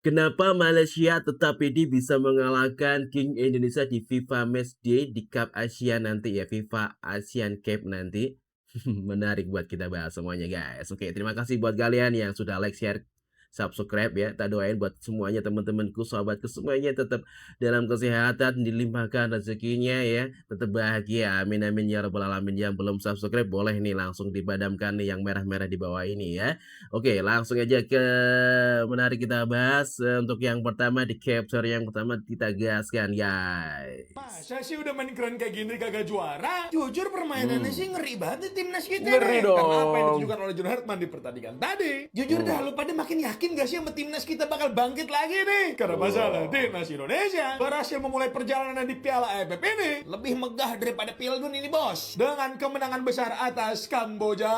Kenapa Malaysia tetap pede bisa mengalahkan King Indonesia di FIFA Matchday di Cup Asia nanti ya, FIFA Asian Cup nanti? Menarik buat kita bahas semuanya guys. Oke, terima kasih buat kalian yang sudah like, share, subscribe ya. Tak doain buat semuanya teman-temanku, sahabatku semuanya tetap dalam kesehatan, dilimpahkan rezekinya ya, tetap bahagia. Amin amin ya rabbal alamin. Yang belum subscribe boleh nih langsung dipadamkan nih yang merah-merah di bawah ini ya. Oke, langsung aja ke menarik kita bahas. Untuk yang pertama di capture yang pertama kita gaskan guys. Masa sih udah main keren kayak gini kagak juara? Jujur permainannya sih ngeri banget di timnas kita Ngeri nih. Karena apa yang dong. ditunjukkan oleh John Hartman di pertandingan tadi. Jujur dah, lu pada makin yakin gak sih sama timnas kita bakal bangkit lagi nih? Karena masalah timnas Indonesia berhasil memulai perjalanan di Piala AFF ini lebih megah daripada Piala Dunia ini bos. Dengan kemenangan besar atas Kamboja.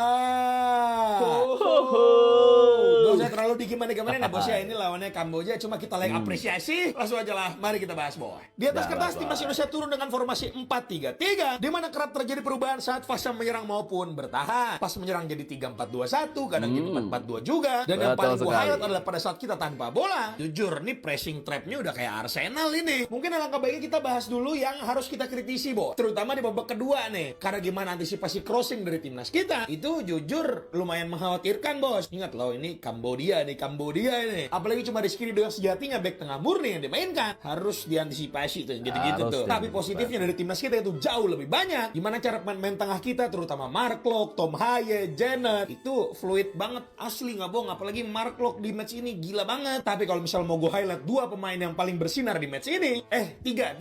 Gak usah terlalu digimana-gimana ya bos ya. Ini lawannya Kamboja, cuma kita like apresiasi. Langsung aja lah, mari kita bahas boy. Di atas kertas timnas Indonesia turun dengan formasi 4-3-3, di mana kerap terjadi perubahan saat fase menyerang maupun bertahan. Pas menyerang jadi 3-4-2-1, kadang jadi 4-4-2 juga. Dan yang Betul paling gue sekali. highlight adalah pada saat kita tanpa bola. Jujur, nih pressing trapnya udah kayak Arsenal ini. Mungkin alangkah baiknya kita bahas dulu yang harus kita kritisi boy, terutama di babak kedua nih. Karena gimana antisipasi crossing dari timnas kita, itu jujur lumayan mengkhawatirkan bos. Ingat loh, ini Kambodia ini. Apalagi cuma Rizky Ridho sejatinya back tengah murni yang dimainkan. Harus diantisipasi tuh, gitu-gitu Harus tuh. Tapi positifnya dari timnas kita itu jauh lebih banyak. Gimana cara main tengah kita, terutama Mark Locke, Tom Haye, Janet, itu fluid banget. Asli nggak bohong, apalagi Mark Locke di match ini gila banget. Tapi kalau misal mau gue highlight dua pemain yang paling bersinar di match ini, tiga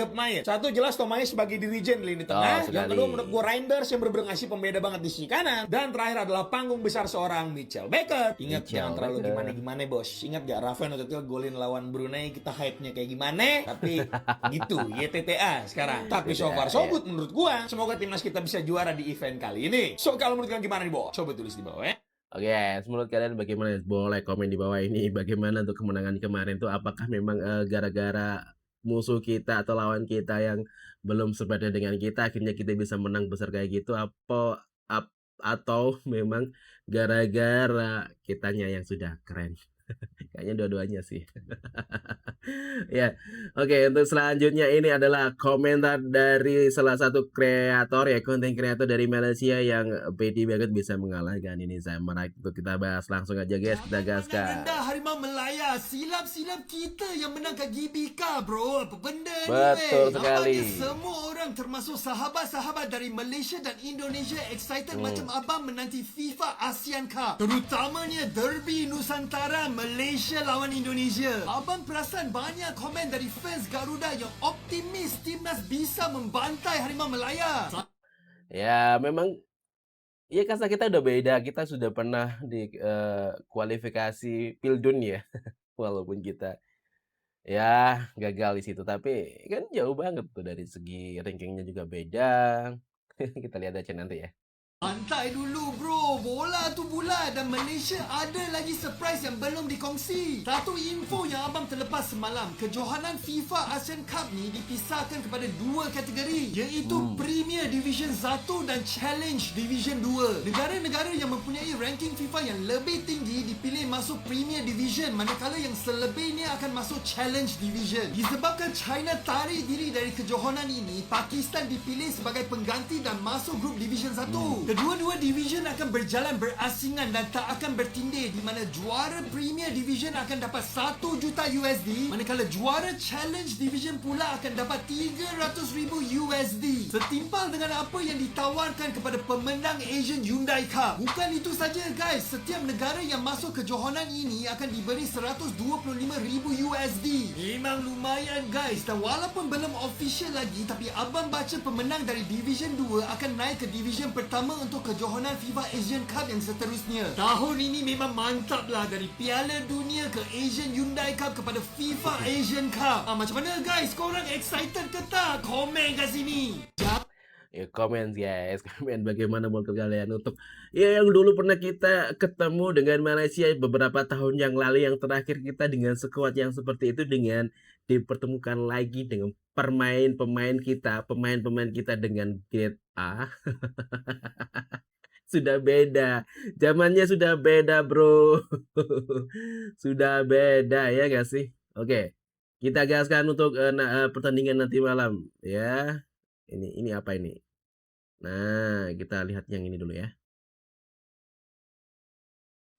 pemain. Satu jelas Tom Haye sebagai dirijen di lini tengah. Yang kedua menurut gue Reinders yang bener-bener ngasih pembeda banget di sisi kanan. Dan terakhir adalah panggung besar seorang Mitchell Beckett. Ingat, jangan terlalu gimana-gimana bos. Ingat gak Rafael waktu itu golin lawan Brunei, kita hype-nya kayak gimana? Tapi gitu, YTTA sekarang. Tapi so far so good menurut gua. Semoga timnas kita bisa juara di event kali ini. So kalau menurut kalian gimana nih bos? Coba tulis di bawah ya. Oke, menurut kalian bagaimana? Boleh komen di bawah ini. Bagaimana untuk kemenangan kemarin tuh? Apakah memang gara-gara musuh kita atau lawan kita yang belum sepadan dengan kita, akhirnya kita bisa menang besar kayak gitu? Atau memang gara-gara kitanya yang sudah keren? Kayaknya dua-duanya sih. Ya, oke, untuk selanjutnya ini adalah komentar dari salah satu kreator ya, konten kreator dari Malaysia yang pede banget bisa mengalahkan ini Samurai. Untuk kita bahas langsung aja guys, kita gaskan. Rendah Harimau Melaya, silap-silap kita yang menang ke GBK bro. Apa benda ni Betul sekali. Nampaknya semua orang termasuk sahabat-sahabat dari Malaysia dan Indonesia excited macam abang menanti FIFA ASEAN Cup. Terutamanya derby Nusantara Malaysia lawan Indonesia. Abang perasan banyak komen dari fans Garuda yang optimis timnas bisa membantai Harimau Melaya. Ya, memang ya kasta kita udah beda. Kita sudah pernah di kualifikasi Pildun ya. Walaupun kita ya gagal di situ, tapi kan jauh banget tuh dari segi rankingnya juga beda. Kita lihat aja nanti ya. Santai dulu bro, bola tu bulat dan Malaysia ada lagi surprise yang belum dikongsi. Satu info yang abang terlepas semalam, kejohanan FIFA ASEAN Cup ni dipisahkan kepada dua kategori, iaitu Premier Division 1 dan Challenge Division 2. Negara-negara yang mempunyai ranking FIFA yang lebih tinggi dipilih masuk Premier Division, manakala yang selebihnya akan masuk Challenge Division. Disebabkan China tarik diri dari kejohanan ini, Pakistan dipilih sebagai pengganti dan masuk grup Division 1. Kedua-dua division akan berjalan berasingan dan tak akan bertindih, di mana juara Premier Division akan dapat 1 juta USD, manakala juara Challenge Division pula akan dapat 300,000 USD. Setimpal dengan apa yang ditawarkan kepada pemenang Asian Hyundai Cup. Bukan itu saja guys, setiap negara yang masuk kejohanan ini akan diberi 125,000 USD. Memang lumayan guys, dan walaupun belum official lagi, tapi abang baca pemenang dari Division 2 akan naik ke Division pertama untuk kejohanan FIFA Asian Cup yang seterusnya. Tahun ini memang mantap lah, dari Piala Dunia ke Asian Hyundai Cup kepada FIFA Asian Cup. Macam mana guys? Korang excited ke tak? Komen kat sini. Ya komen guys, komen bagaimana menurut kalian untuk ya yang dulu pernah kita ketemu dengan Malaysia beberapa tahun yang lalu, yang terakhir kita dengan skuad yang seperti itu, dengan dipertemukan lagi dengan pemain-pemain kita dengan grade A. Sudah beda, zamannya sudah beda, Bro. Sudah beda, ya nggak sih? Oke, kita gaskan untuk, pertandingan nanti malam, ya. Ini apa ini? Nah, kita lihat yang ini dulu ya.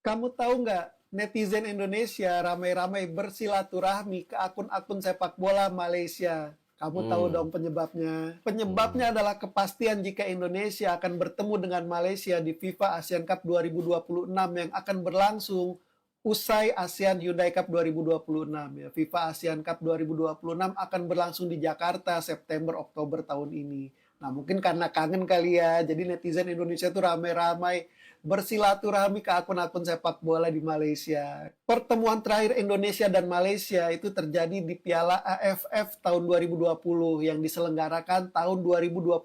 Kamu tahu nggak, netizen Indonesia ramai-ramai bersilaturahmi ke akun-akun sepak bola Malaysia. Kamu tahu Hmm, dong penyebabnya. hmm, Penyebabnya adalah kepastian jika Indonesia akan bertemu dengan Malaysia di FIFA ASEAN Cup 2026 yang akan berlangsung usai ASEAN Hyundai Cup 2026 ya. FIFA ASEAN Cup 2026 akan berlangsung di Jakarta September Oktober tahun ini. Nah, mungkin karena kangen kali ya. Jadi netizen Indonesia tuh ramai-ramai bersilaturahmi ke akun-akun sepak bola di Malaysia. Pertemuan terakhir Indonesia dan Malaysia itu terjadi di Piala AFF tahun 2020 yang diselenggarakan tahun 2021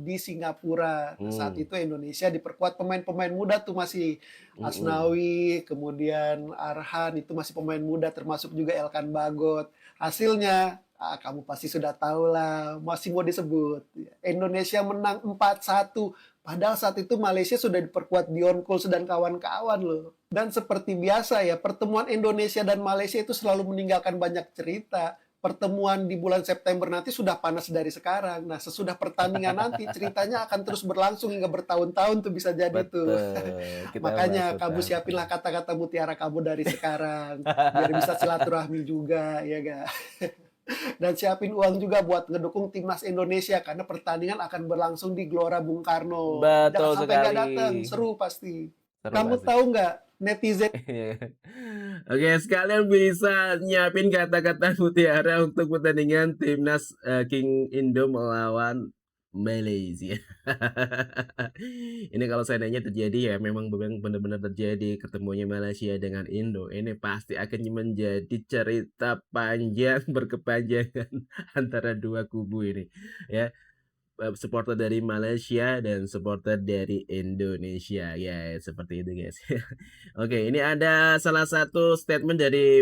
di Singapura. Nah, saat hmm, itu Indonesia diperkuat pemain-pemain muda tuh masih mhm. Asnawi, kemudian Arhan itu masih pemain muda termasuk juga Elkan Bagot. Hasilnya kamu pasti sudah tahu lah, masih mau disebut. Indonesia menang 4-1. Padahal saat itu Malaysia sudah diperkuat Dion Coles dan kawan-kawan loh. Dan seperti biasa ya, pertemuan Indonesia dan Malaysia itu selalu meninggalkan banyak cerita. Pertemuan di bulan September nanti sudah panas dari sekarang. Nah, sesudah pertandingan nanti ceritanya akan terus berlangsung hingga bertahun-tahun tuh bisa jadi tuh. Betul, kita Makanya masuk kamu akal. siapinlah kata-kata mutiara kamu dari sekarang biar bisa silaturahmi juga, ya ga? Dan siapin uang juga buat ngedukung timnas Indonesia karena pertandingan akan berlangsung di Gelora Bung Karno. Jangan Betul sampai nggak sekali. datang, seru pasti. Seru Kamu pasti. tahu nggak netizen Oke, sekalian bisa nyiapin kata-kata mutiara untuk pertandingan timnas King Indo melawan Malaysia. Ini kalau seandainya terjadi ya memang benar-benar terjadi ketemunya Malaysia dengan Indo. Ini pasti akan menjadi cerita panjang berkepanjangan antara dua kubu ini, ya. Supporter dari Malaysia dan supporter dari Indonesia, ya seperti itu guys. Oke, ini ada salah satu statement dari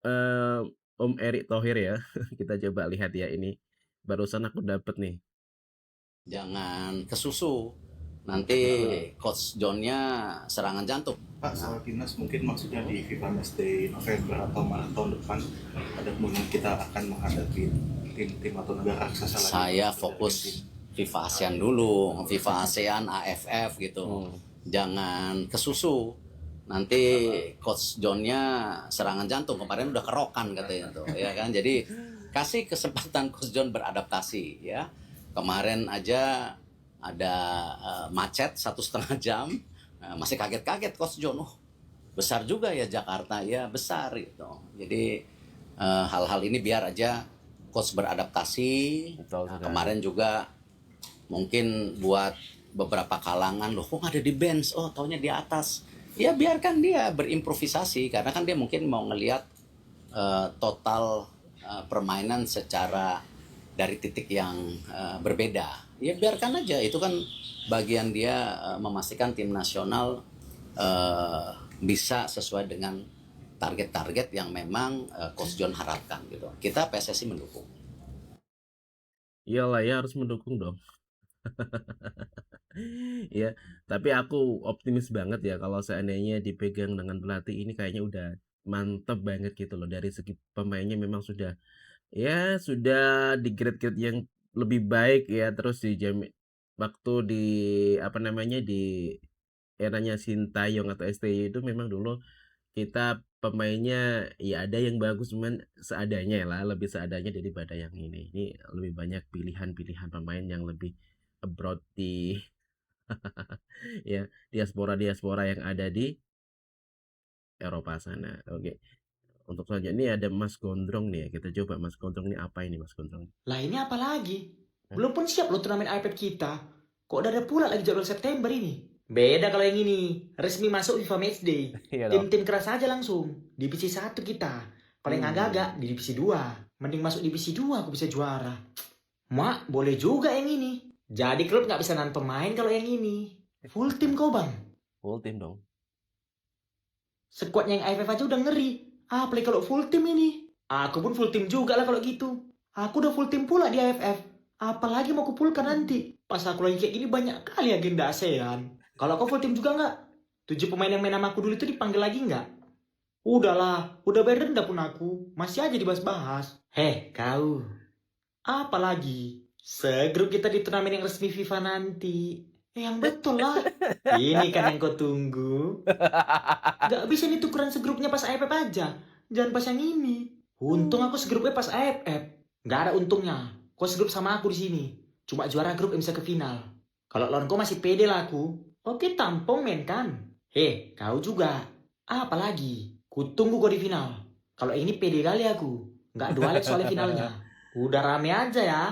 eh, Om Erick Thohir ya. Kita coba lihat ya ini. Barusan aku dapat nih. Jangan kesusu. Nanti coach John-nya serangan jantung. Pak, soal timnas mungkin maksudnya di FIFA Matchday November atau Maret tahun depan ada kemungkinan kita akan menghadapi tim-tim atau negara raksasa lagi. Saya Sudah fokus Argentina. FIFA ASEAN dulu, FIFA ASEAN, AFF gitu. Hmm. Jangan kesusu. Nanti coach John-nya serangan jantung. Kemarin udah kerokan katanya tuh, ya kan. Jadi kasih kesempatan coach John beradaptasi ya. Kemarin aja ada macet 1,5 jam. Masih kaget-kaget coach John. Oh, besar juga ya Jakarta, ya besar gitu. Jadi hal-hal ini biar aja coach beradaptasi. Betul Nah, sekali. kemarin juga mungkin buat beberapa kalangan, loh kok ada di bench, oh taunya di atas. Ya biarkan dia berimprovisasi karena kan dia mungkin mau ngelihat total permainan secara dari titik yang berbeda. Ya biarkan aja, itu kan bagian dia memastikan tim nasional bisa sesuai dengan target-target yang memang Coach John harapkan gitu. Kita PSSI mendukung. Iyalah ya harus mendukung dong. Ya, tapi aku optimis banget ya kalau seandainya dipegang dengan pelatih ini kayaknya udah mantep banget gitu loh. Dari segi pemainnya memang sudah, ya sudah di grade-grade yang lebih baik ya. Terus waktu di apa namanya di eranya Sintayong atau STY itu memang dulu kita pemainnya ya ada yang bagus cuman seadanya lah, lebih seadanya daripada yang ini. Ini lebih banyak pilihan-pilihan pemain yang lebih abroad di ya diaspora-diaspora yang ada di Eropa sana. Oke. Untuk selanjutnya ini ada Mas Gondrong nih ya. Kita coba Mas Gondrong ini apa ini Mas Gondrong? Lah ini apa lagi? Hah? Belum pun siap loh turnamen iPad kita. Kok udah ada pula lagi jadwal September ini? Beda kalau yang ini. Resmi masuk FIFA Matchday. Iya dong. Tim-tim keras aja langsung. Divisi 1 kita. Paling agak-agak di divisi 2. Mending masuk divisi 2 aku bisa juara. Mak, boleh juga yang ini. Jadi klub nggak bisa nahan pemain kalau yang ini. Full tim kau bang. Full tim dong. Squadnya yang IFF aja udah ngeri. Apalagi kalau full tim ini. Aku pun full tim juga lah kalau gitu. Aku udah full tim pula di AFF. Apalagi mau kupulkan nanti. Pas aku lagi kayak gini banyak kali agenda ASEAN. Kalau kau full tim juga nggak? 7 pemain yang main sama aku dulu itu dipanggil lagi nggak? Udahlah, udah bayar denda pun aku. Masih aja dibahas-bahas. Heh, kau. Apalagi? Segrup kita di turnamen yang resmi FIFA nanti. Yang betul lah. Ini kan yang kau tunggu. Gak bisa nih tukeran segrupnya pas AFF aja. Jangan pas yang ini. Untung aku segrupnya pas AFF. Gak ada untungnya. Kau segrup sama aku di sini. Cuma juara grup yang bisa ke final. Kalau lawan kau masih pede lah aku. Oke, tampung men kan. Heh, kau juga. Apalagi? Ku tunggu kau di final. Kalau ini pede kali aku. Gak dualet soalnya finalnya. Udah rame aja ya.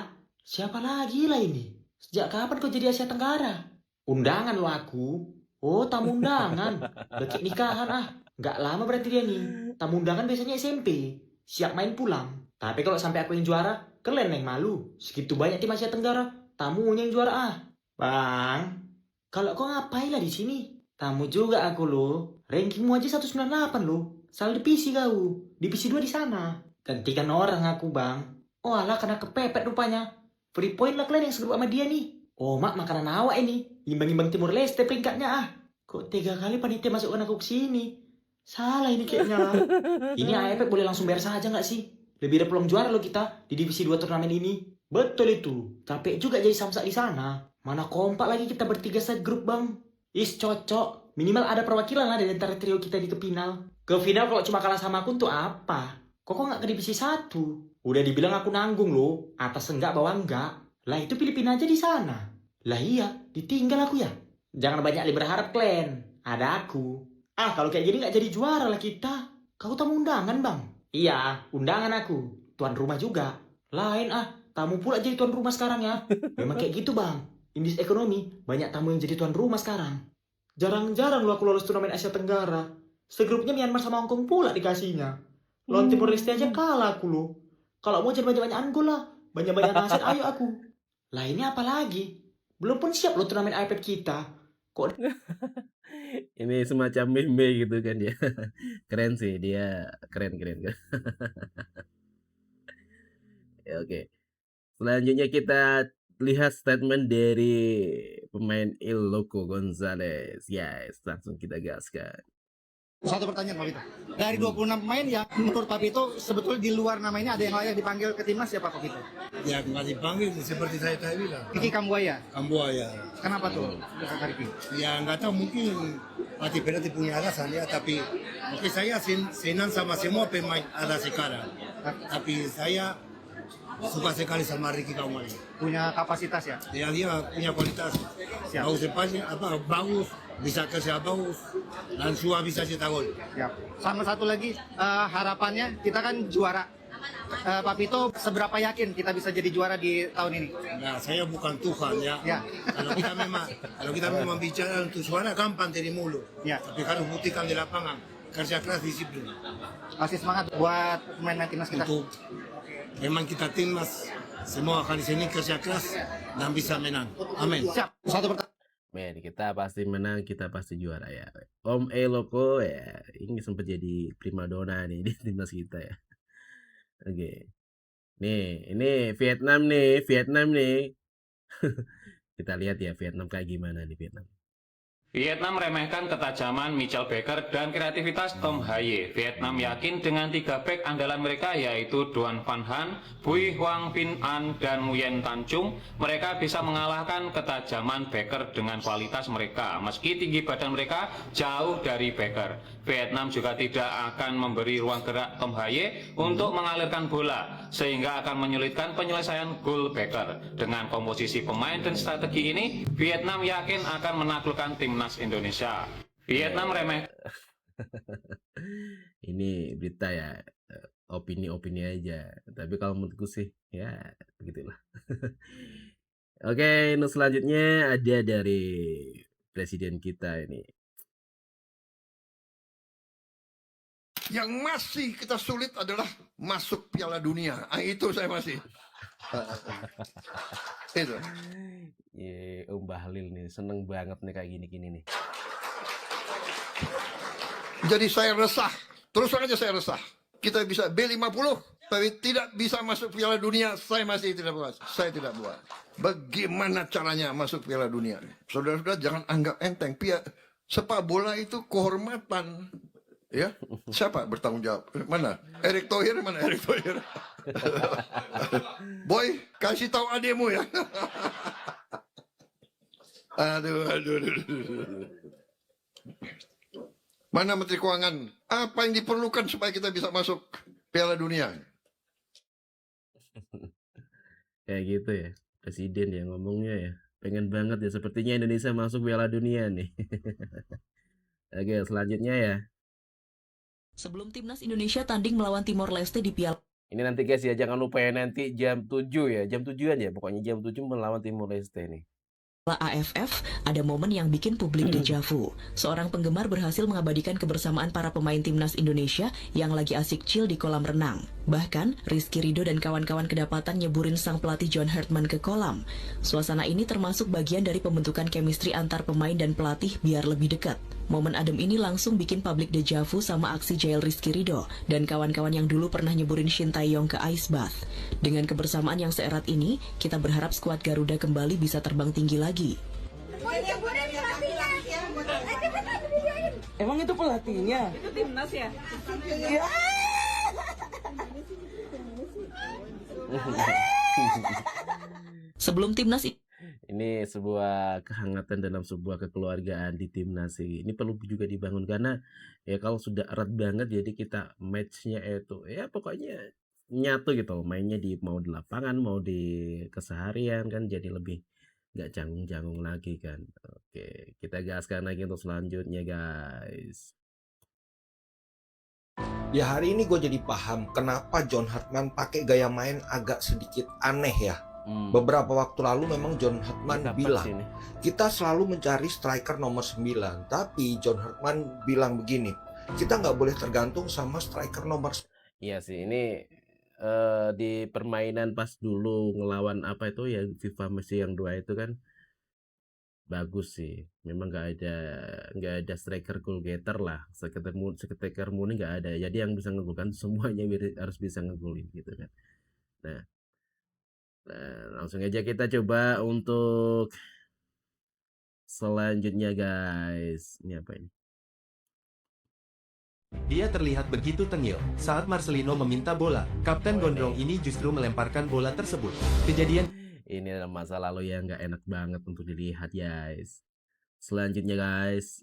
Siapa lagi lah ini? Sejak kapan kau jadi Asia Tenggara? Undangan lo aku. Oh, tamu undangan. Dekik nikahan ah. Gak lama berarti dia nih. Tamu undangan biasanya SMP. Siap main pulang. Tapi kalau sampai aku yang juara, kalian yang malu. Segitu banyak tim Asia Tenggara, tamunya yang juara ah. Bang, kalau kau ngapain lah di sini? Tamu juga aku lo. Rankingmu aja 198 lo. Salah divisi kau. Divisi 2 di sana. Gantikan orang aku bang. Oh alah karena kepepet rupanya. Free point lah kalian yang segrup sama dia nih. Oh mak makanan awak ini. Imbang-imbang Timur Leste peringkatnya ah. Kok 3 kali panitia masukkan aku ke sini? Salah ini kayaknya. Ini AFF boleh langsung bayar saja nggak sih? Lebih ada peluang juara lo kita di divisi 2 turnamen ini. Betul itu. Capek juga jadi samsak di sana. Mana kompak lagi kita bertiga segrup bang. Is cocok. Minimal ada perwakilan lah dari antara trio kita di ke final. Ke final kalau cuma kalah sama aku untuk apa? Kok nggak ke divisi 1? Udah dibilang aku nanggung lo. Atas enggak bawah enggak. Lah itu Filipina aja di sana. Lah iya, ditinggal aku ya. Jangan banyak berharap klen. Ada aku. Ah kalau kayak gini nggak jadi juara lah kita. Kau tamu undangan bang? Iya, undangan aku. Tuan rumah juga. Lain ah, tamu pula jadi tuan rumah sekarang ya. Memang kayak gitu bang. Indis ekonomi, banyak tamu yang jadi tuan rumah sekarang. Jarang-jarang lo aku lolos turnamen Asia Tenggara. Segrupnya Myanmar sama Hongkong pula dikasihnya. Lawan Timor Leste aja kalah aku lo. Kalau mau jadi banyak-banyakan gol lah. Banyak-banyak aset ayo aku. Lah ini apa lagi? Belum pun siap lo turnamen iPad kita. Kok Ini semacam meme gitu kan ya. Keren sih dia, keren. Ya, oke. Selanjutnya kita lihat statement dari pemain Il Loco Gonzalez. Yes, langsung kita gaskan. Satu pertanyaan Pak Vito. Dari 26 pemain yang menurut Pak Vito sebetulnya di luar nama ini ada yang layak dipanggil ke timnas siapa Pak Vito? Ya nggak dipanggil seperti saya tadi bilang. Kiki Kambuaya. Kambuaya. Kenapa tuh? Kak Riki? Ya nggak tahu mungkin pelatih punya alasan ya, tapi mungkin saya senang sama semua pemain ada sekarang. Tapi saya suka sekali sama Ricky Kambuaya. Punya kapasitas ya? Ya dia punya kualitas. Siap. Bagus depannya bagus, bisa kerja bagus, dan semua bisa cetak gol. Siap. Sama satu lagi harapannya kita kan juara. Pak Vito seberapa yakin kita bisa jadi juara di tahun ini? Nah, saya bukan Tuhan ya. Ya. Kalau kita memang bicara untuk suara gampang dari mulut. Ya. Tapi kalau buktikan di lapangan, kerja keras, disiplin. Kasih semangat buat pemain timnas kita. Untuk memang kita timnas semua akan di sini kerja keras dan bisa menang. Amin. Siap. Satu pertanyaan. Men, kita pasti menang, kita pasti juara ya. Om El Loco ya, ini sempat jadi primadona nih di timnas kita ya. Oke. Nih, ini Vietnam nih. Kita lihat ya Vietnam kayak gimana nih Vietnam. Vietnam meremehkan ketajaman Michel Becker dan kreativitas Tom Haye. Vietnam yakin dengan 3 bek andalan mereka yaitu Duan Van Han, Bui Hoang Vinh An, dan Nguyen Tan Chung. Mereka bisa mengalahkan ketajaman Becker dengan kualitas mereka. Meski tinggi badan mereka jauh dari Becker. Vietnam juga tidak akan memberi ruang gerak Tom Haye untuk mengalirkan bola, sehingga akan menyulitkan penyelesaian gol Becker. Dengan komposisi pemain dan strategi ini, Vietnam yakin akan menaklukkan timnas Indonesia. Vietnam remeh. Ini berita ya, opini-opini aja. Tapi kalau menurutku sih, ya begitulah. Oke, ini selanjutnya ada dari presiden kita ini. Yang masih kita sulit adalah masuk Piala Dunia. Itu saya masih. Itu. Om Bahlil nih seneng banget nih kayak gini-gini nih. Jadi saya resah. Terus aja saya resah. Kita bisa B50, tapi tidak bisa masuk Piala Dunia, saya masih tidak puas. Saya tidak puas. Bagaimana caranya masuk Piala Dunia? Saudara-saudara jangan anggap enteng. Sepak bola itu kehormatan. Ya, siapa bertanggung jawab? Mana? Erick Thohir, mana Erick Thohir? Boy, kasih tahu ademu ya. Aduh. Mana Menteri Keuangan? Apa yang diperlukan supaya kita bisa masuk Piala Dunia? Kayak gitu ya, presiden ya ngomongnya ya. Pengen banget ya, sepertinya Indonesia masuk Piala Dunia nih. Oke, selanjutnya ya. Sebelum timnas Indonesia tanding melawan Timor Leste di Piala Ini nanti guys ya, jangan lupa ya nanti jam 7 ya. Jam 7-an ya, pokoknya jam 7 melawan Timor Leste nih. AFF, ada momen yang bikin publik dejavu. Seorang penggemar berhasil mengabadikan kebersamaan para pemain timnas Indonesia yang lagi asik chill di kolam renang. Bahkan, Rizky Ridho dan kawan-kawan kedapatan nyeburin sang pelatih John Hartman ke kolam. Suasana ini termasuk bagian dari pembentukan chemistry antar pemain dan pelatih biar lebih dekat. Momen adem ini langsung bikin publik dejavu sama aksi jail Rizky Ridho dan kawan-kawan yang dulu pernah nyeburin Shin Tae-yong ke ice bath. Dengan kebersamaan yang seerat ini, kita berharap skuad Garuda kembali bisa terbang tinggi lagi. Emang itu pelatihnya? Itu timnas ya? Iya. Sebelum timnas ini sebuah kehangatan dalam sebuah kekeluargaan di timnas sih. Ini perlu juga dibangun karena ya kalau sudah erat banget jadi kita matchnya itu ya pokoknya nyatu gitu. Mainnya mau di lapangan mau di keseharian kan jadi lebih nggak canggung-canggung lagi kan. Oke, kita gaskan lagi untuk selanjutnya guys. Ya hari ini gue jadi paham kenapa John Hartman pakai gaya main agak sedikit aneh ya. Beberapa waktu lalu memang John Hartman bilang kita selalu mencari striker nomor 9. Tapi John Hartman bilang begini, kita nggak boleh tergantung sama striker nomor. Iya sih, ini di permainan pas dulu ngelawan apa itu ya FIFA Messi yang 2 itu kan bagus sih. Memang nggak ada striker goal getter lah. Striker murni nggak ada. Jadi yang bisa ngegolkan semuanya harus bisa ngegolin gitu kan. Nah, langsung aja kita coba untuk selanjutnya guys. Ini apa ini? Dia terlihat begitu tengil saat Marcelino meminta bola. Kapten Gondrong ini justru melemparkan bola tersebut. Kejadian ini adalah masa lalu yang nggak enak banget untuk dilihat guys. Selanjutnya guys.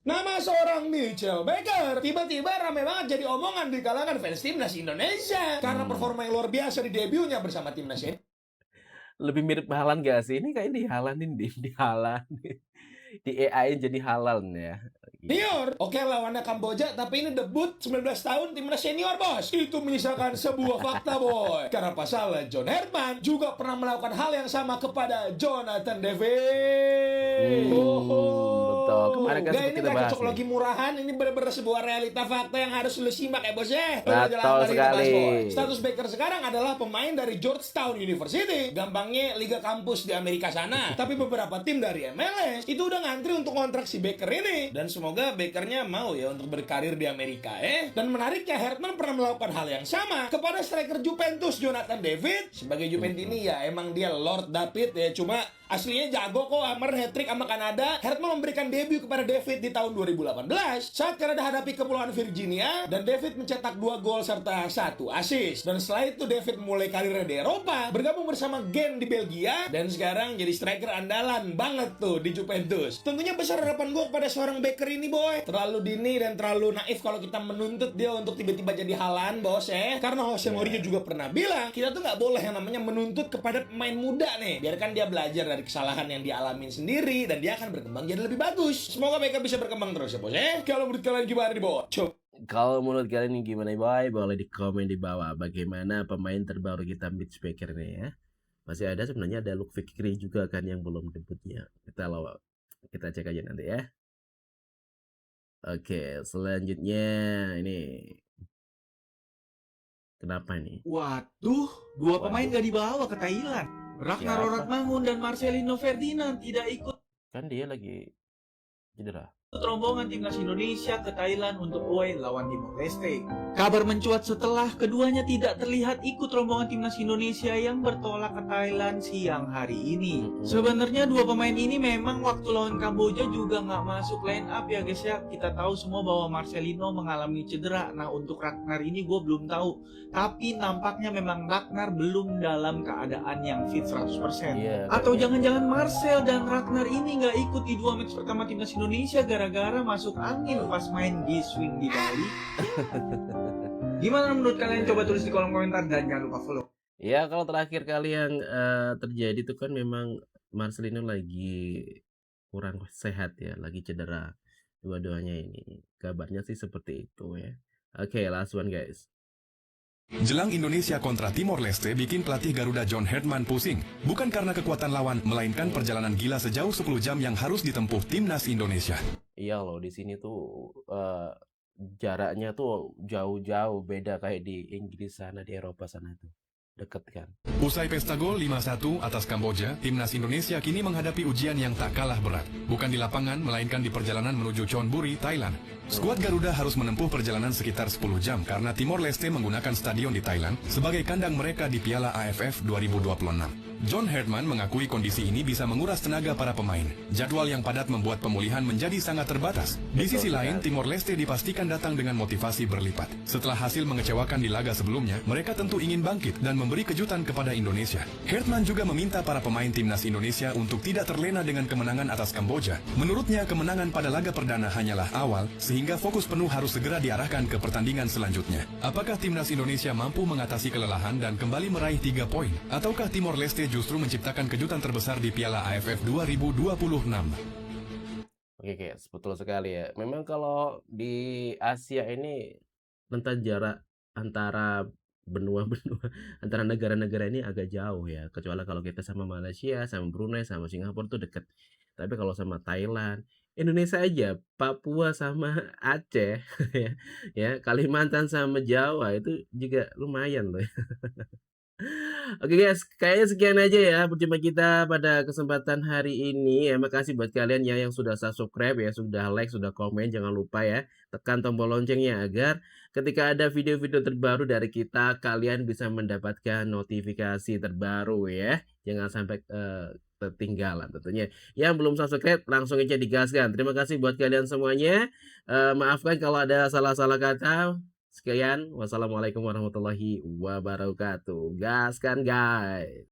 Nama seorang Mitchell Baker tiba-tiba ramai banget jadi omongan di kalangan fans timnas Indonesia karena performa yang luar biasa di debutnya bersama timnas ini. Lebih mirip Haaland gak sih? Ini kayaknya dihalanin di Haaland. Di AI jadi halal ya. Senior, oke lawannya Kamboja, tapi ini debut 19 tahun timnas senior bos. Itu menyisakan sebuah fakta boy. Karena pasalnya John Hartman juga pernah melakukan hal yang sama kepada Jonathan David. Betul. Kemarin kan ini kita bahas cocok murahan, ini benar-benar sebuah realita fakta yang harus lu simak ya bos ya. Betul sekali. Status Baker sekarang adalah pemain dari Georgetown University. Gampangnya liga kampus di Amerika sana. Tapi beberapa tim dari MLS itu udah ngantri untuk kontrak si Baker ini. Dan semoga Bakernya mau ya untuk berkarir di Amerika Dan menariknya Hartman pernah melakukan hal yang sama kepada striker Juventus Jonathan David. Sebagai Juventini ya emang dia Lord David ya. Cuma aslinya jago kok, Amer hat-trick sama Kanada. Hartman memberikan debut kepada David di tahun 2018 saat Kanada hadapi Kepulauan Virginia dan David mencetak 2 gol serta 1 assist. Dan setelah itu David mulai karirnya di Eropa, bergabung bersama Gent di Belgia dan sekarang jadi striker andalan banget tuh di Juventus. Tentunya besar harapan gue kepada seorang Baker ini boy. Terlalu dini dan terlalu naif kalau kita menuntut dia untuk tiba-tiba jadi Haaland bos Karena Jose Mourinho juga pernah bilang kita tuh nggak boleh yang namanya menuntut kepada pemain muda nih. Biarkan dia belajar dari kesalahan yang dialamin sendiri dan dia akan berkembang jadi lebih bagus. Semoga mereka bisa berkembang terus ya bos Kalau menurut kalian gimana nih bos? Kalau menurut kalian ini gimana boy? Boleh di komen di bawah. Bagaimana pemain terbaru kita Mitch Baker nih ya? Masih ada sebenarnya ada Luke Fikri juga kan yang belum debutnya. Kita cek aja nanti ya. Oke, selanjutnya ini kenapa nih? Waduh, 2 pemain gak dibawa ke Thailand. Ragnar Mangun dan Marcelino Ferdinand tidak ikut. Kan dia lagi cedera. rombongan timnas Indonesia ke Thailand untuk away lawan Timor Leste. Kabar mencuat setelah keduanya tidak terlihat ikut rombongan timnas Indonesia yang bertolak ke Thailand siang hari ini. Sebenarnya dua pemain ini memang waktu lawan Kamboja juga nggak masuk line up ya guys ya. Kita tahu semua bahwa Marcelino mengalami cedera. Nah untuk Ragnar ini gue belum tahu. Tapi nampaknya memang Ragnar belum dalam keadaan yang fit 100%. Atau jangan-jangan Marcel dan Ragnar ini nggak ikut di dua match pertama timnas Indonesia gara-gara masuk angin pas main G-Swing di Bali. Gimana menurut kalian? Coba tulis di kolom komentar dan jangan lupa follow. Ya kalau terakhir kali yang terjadi itu kan memang Marcelino lagi kurang sehat ya, lagi cedera dua-duanya ini. Kabarnya sih seperti itu ya. Oke, last one guys. Jelang Indonesia kontra Timor Leste bikin pelatih Garuda John Herdman pusing. Bukan karena kekuatan lawan, melainkan perjalanan gila sejauh 10 jam yang harus ditempuh timnas Indonesia. Iya loh, di sini tuh jaraknya tuh jauh-jauh, beda kayak di Inggris sana, di Eropa sana tuh. Deket kan. Usai pesta gol 5-1 atas Kamboja, timnas Indonesia kini menghadapi ujian yang tak kalah berat. Bukan di lapangan, melainkan di perjalanan menuju Chonburi, Thailand. Skuad Garuda harus menempuh perjalanan sekitar 10 jam karena Timor Leste menggunakan stadion di Thailand sebagai kandang mereka di Piala AFF 2026. John Herdman mengakui kondisi ini bisa menguras tenaga para pemain. Jadwal yang padat membuat pemulihan menjadi sangat terbatas. Di sisi lain, Timor Leste dipastikan datang dengan motivasi berlipat. Setelah hasil mengecewakan di laga sebelumnya, mereka tentu ingin bangkit dan memberi kejutan kepada Indonesia. Herdman juga meminta para pemain timnas Indonesia untuk tidak terlena dengan kemenangan atas Kamboja. Menurutnya, kemenangan pada laga perdana hanyalah awal, sehingga fokus penuh harus segera diarahkan ke pertandingan selanjutnya. Apakah timnas Indonesia mampu mengatasi kelelahan dan kembali meraih 3 poin? Ataukah Timor Leste justru menciptakan kejutan terbesar di Piala AFF 2026? Oke guys, betul sekali ya. Memang kalau di Asia ini rentang jarak antara benua-benua antara negara-negara ini agak jauh ya. Kecuali kalau kita sama Malaysia, sama Brunei, sama Singapura tuh deket. Tapi kalau sama Thailand, Indonesia aja, Papua sama Aceh ya, Kalimantan sama Jawa itu juga lumayan loh. Oke guys, kayaknya sekian aja ya perjumpaan kita pada kesempatan hari ini ya. Makasih buat kalian ya yang sudah subscribe ya, sudah like, sudah komen. Jangan lupa ya tekan tombol loncengnya agar ketika ada video-video terbaru dari kita, kalian bisa mendapatkan notifikasi terbaru ya. Jangan sampai ketinggalan tentunya. Yang belum subscribe langsung aja digaskan. Terima kasih buat kalian semuanya. Maafkan kalau ada salah-salah kata. Sekian, wassalamualaikum warahmatullahi wabarakatuh. Gaskan guys.